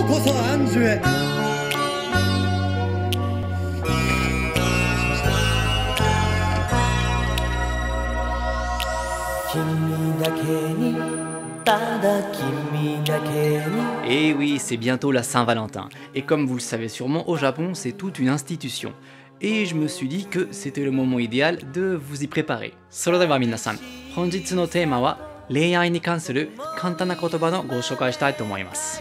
うこそ安住へ。君だけに、ただ君だけに。 Et oui, c'est bientôt la Saint-Valentin. Et comme vous le savez sûrement, au Japon, c'est toute une institution. Et je me suis dit que c'était le moment idéal de vous y préparer. それでは皆さん、本日のテーマは恋愛に関する簡単な言葉のご紹介したいと思います。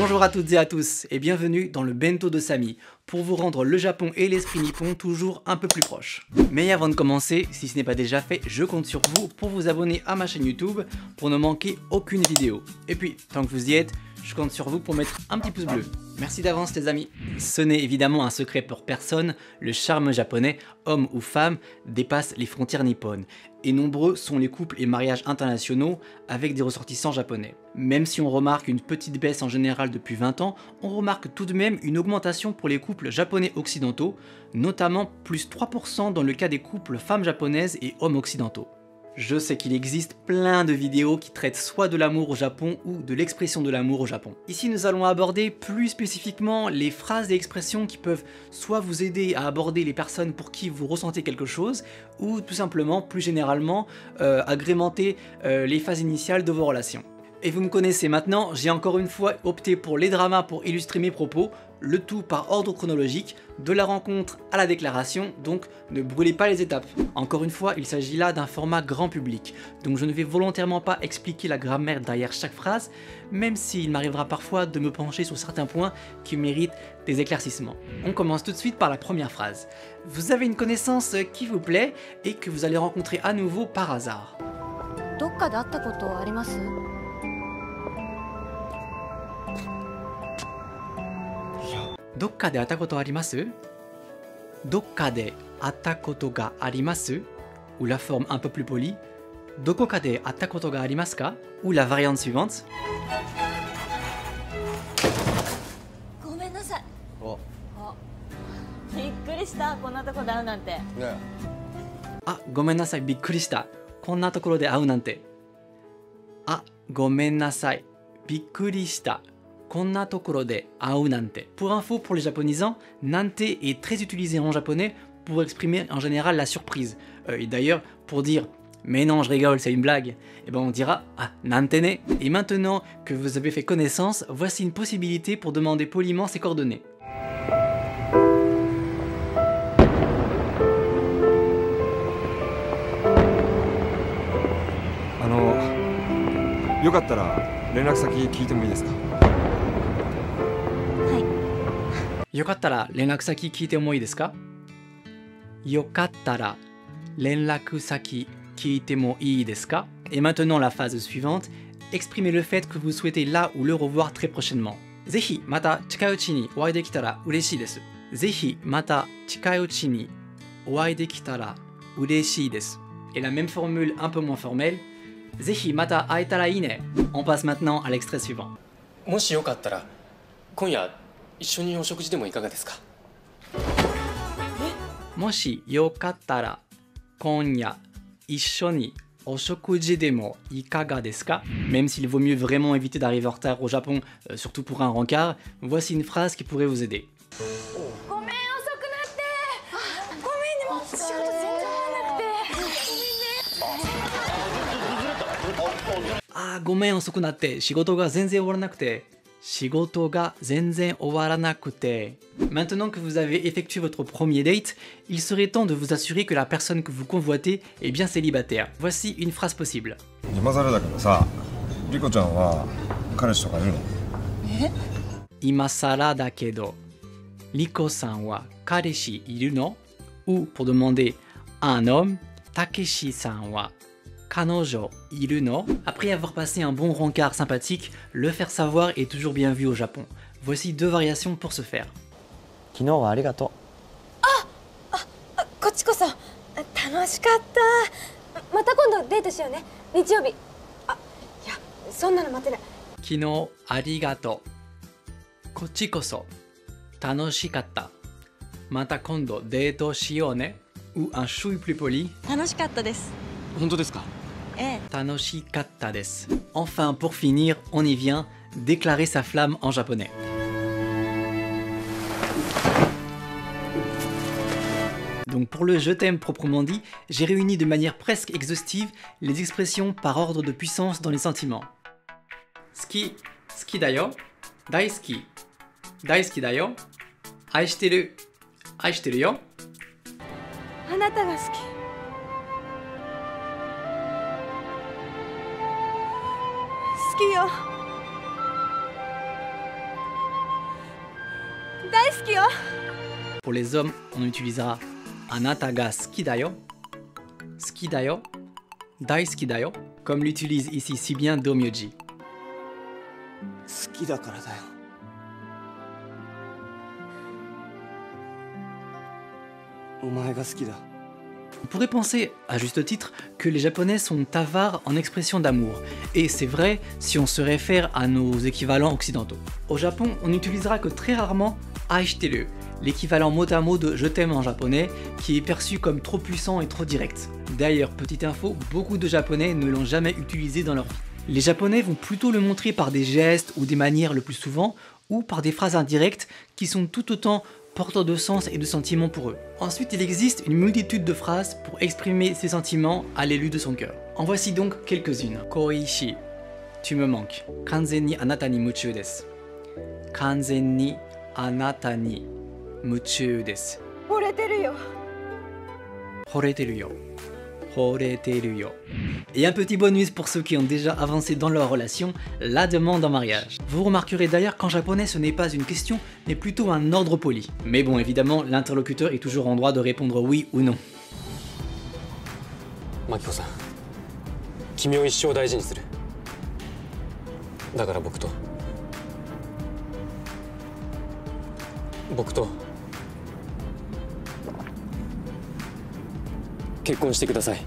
Bonjour à toutes et à tous et bienvenue dans le Bento de Samy pour vous rendre le Japon et l'esprit nippon toujours un peu plus proches. Mais avant de commencer, si ce n'est pas déjà fait, je compte sur vous pour vous abonner à ma chaîne YouTube pour ne manquer aucune vidéo. Et puis, tant que vous y êtes, je compte sur vous pour mettre un petit pouce bleu. Merci d'avance les amis. Ce n'est évidemment un secret pour personne, le charme japonais, homme ou femme, dépasse les frontières nippones. Et nombreux sont les couples et mariages internationaux avec des ressortissants japonais. Même si on remarque une petite baisse en général depuis 20 ans, on remarque tout de même une augmentation pour les couples japonais occidentaux, notamment plus 3% dans le cas des couples femmes japonaises et hommes occidentaux. Je sais qu'il existe plein de vidéos qui traitent soit de l'amour au Japon ou de l'expression de l'amour au Japon. Ici nous allons aborder plus spécifiquement les phrases et expressions qui peuvent soit vous aider à aborder les personnes pour qui vous ressentez quelque chose, ou tout simplement, plus généralement, agrémenter les phases initiales de vos relations. Et vous me connaissez maintenant, j'ai encore une fois opté pour les dramas pour illustrer mes propos, le tout par ordre chronologique, de la rencontre à la déclaration, donc ne brûlez pas les étapes. Encore une fois, il s'agit là d'un format grand public, donc je ne vais volontairement pas expliquer la grammaire derrière chaque phrase, même s'il m'arrivera parfois de me pencher sur certains points qui méritent des éclaircissements. On commence tout de suite par la première phrase. Vous avez une connaissance qui vous plaît et que vous allez rencontrer à nouveau par hasard. どっかで会ったことあります？どっかで会ったことあります？どっかで会ったことがあります？ Ou la forme un peu plus polie. どこかで会ったことがありますか? Ou la variante suivante. ごめんなさい。あ、びっくりした。こんなとこで会うなんて。ねあ、ごめんなさい、びっくりした。こんなところで会うなんて。あ、ごめんなさい、びっくりした。Konna tokoro de au nante. Pour info pour les japonisants, nante est très utilisé en japonais pour exprimer en général la surprise. Et d'ailleurs, pour dire mais non, je rigole, c'est une blague, et ben on dira ah, nante ne. Et maintenant que vous avez fait connaissance, voici une possibilité pour demander poliment ses coordonnées. よかったら連絡先聞いてもいいですか？よかったら連絡先聞いてもいいですか？よかったら連絡先聞いてもいいですか? Et maintenant la phase suivante, exprimez le fait que vous souhaitez là ou le revoir très prochainement. ぜひまた近いうちにお会いできたら嬉しいです。ぜひまた近いうちにお会いできたら嬉しいです。Et la même formule un peu moins formelle, ぜひまた会えたらいいね. On passe maintenant à l'extrait suivant. もしよかったら今夜一緒にお食事でもいかがですか？もしよかったら今夜一緒にお食事でもいかがですか? Même s'il vaut mieux vraiment éviter d'arriver en retard au Japon, surtout pour un rencard, voici une phrase qui pourrait vous aider. ごめん遅くなって。ごめんね、もう仕事全然終わらなくて。ごめんね。あ、ごめん遅くなって仕事が全然終わらなくて。仕事が全然終わらなくて。Maintenant que vous avez effectué votre premier date, il serait temps de vous assurer que la personne que vous convoitez est bien célibataire. Voici une phrase possible. 今更だけどさ、リコちゃんは彼氏とかいるの？え？今更だけど、リコさんは彼氏いるの? Ou pour demander à un homme, Takeshi-san wa kanojo iru no? Après avoir passé un bon rencard sympathique, le faire savoir est toujours bien vu au Japon. Voici 2 variations pour ce faire. 昨日はありがとこっちこそ楽しかった。また今度デートしようね。日曜日。あ、いや、そんなの待てない。昨日ありがとう。こっちこそ楽しかった。また今度デートしようね。Ou un chouille plus poli. 楽しかったです。本当ですか？ええ。楽しかったです。Enfin, pour finir, on y vient, déclarer sa flamme en japonais. Donc pour le je t'aime proprement dit, j'ai réuni de manière presque exhaustive les expressions par ordre de puissance dans les sentiments. Ski, ski dayo, daisuki, daisuki dayo, aishiteru, aishiteru yo. あなたが好き。好きよ。大好きよ。 Pour les hommes, on utilisera anata ga suki dayo, daisuki dayo, comme l'utilise ici si bien Domyoji. 好きだからだよ お前が好きだ On pourrait penser, à juste titre, que les Japonais sont avares en expression d'amour. Et c'est vrai si on se réfère à nos équivalents occidentaux. Au Japon, on n'utilisera que très rarement aishiteru, l'équivalent mot à mot de je t'aime en japonais, qui est perçu comme trop puissant et trop direct. D'ailleurs, petite info, beaucoup de Japonais ne l'ont jamais utilisé dans leur vie. Les Japonais vont plutôt le montrer par des gestes ou des manières le plus souvent, ou par des phrases indirectes qui sont tout autant porteurs de sens et de sentiments pour eux. Ensuite, il existe une multitude de phrases pour exprimer ses sentiments à l'élu de son cœur. En voici donc quelques-unes. Koishi, tu me manques. Kanzen ni anata ni muchū desu. Kanzen ni anata ni muchū desu. 惚れてるよ。 Horeteru yo. Horeteru yo. Et un petit bonus pour ceux qui ont déjà avancé dans leur relation, la demande en mariage. Vous remarquerez d'ailleurs qu'en japonais ce n'est pas une question, mais plutôt un ordre poli. Mais bon, évidemment, l'interlocuteur est toujours en droit de répondre oui ou non. Makiko-san, 君を一生大事にする。だから僕と結婚してください。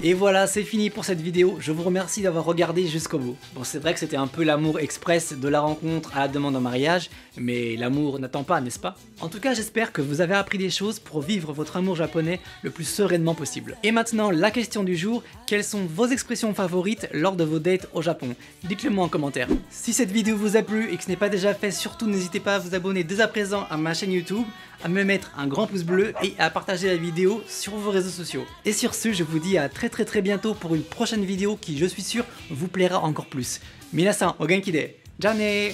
Et voilà, c'est fini pour cette vidéo, je vous remercie d'avoir regardé jusqu'au bout. Bon, c'est vrai que c'était un peu l'amour express de la rencontre à la demande en mariage, mais l'amour n'attend pas, n'est-ce pas? En tout cas, j'espère que vous avez appris des choses pour vivre votre amour japonais le plus sereinement possible. Et maintenant, la question du jour, quelles sont vos expressions favorites lors de vos dates au Japon? Dites-le moi en commentaire. Si cette vidéo vous a plu et que ce n'est pas déjà fait, surtout n'hésitez pas à vous abonner dès à présent à ma chaîne YouTube, à me mettre un grand pouce bleu et à partager la vidéo sur vos réseaux sociaux. Et sur ce, je vous dis à très bientôt pour une prochaine vidéo qui, je suis sûr, vous plaira encore plus. Minasan, o genki de. Ja ne!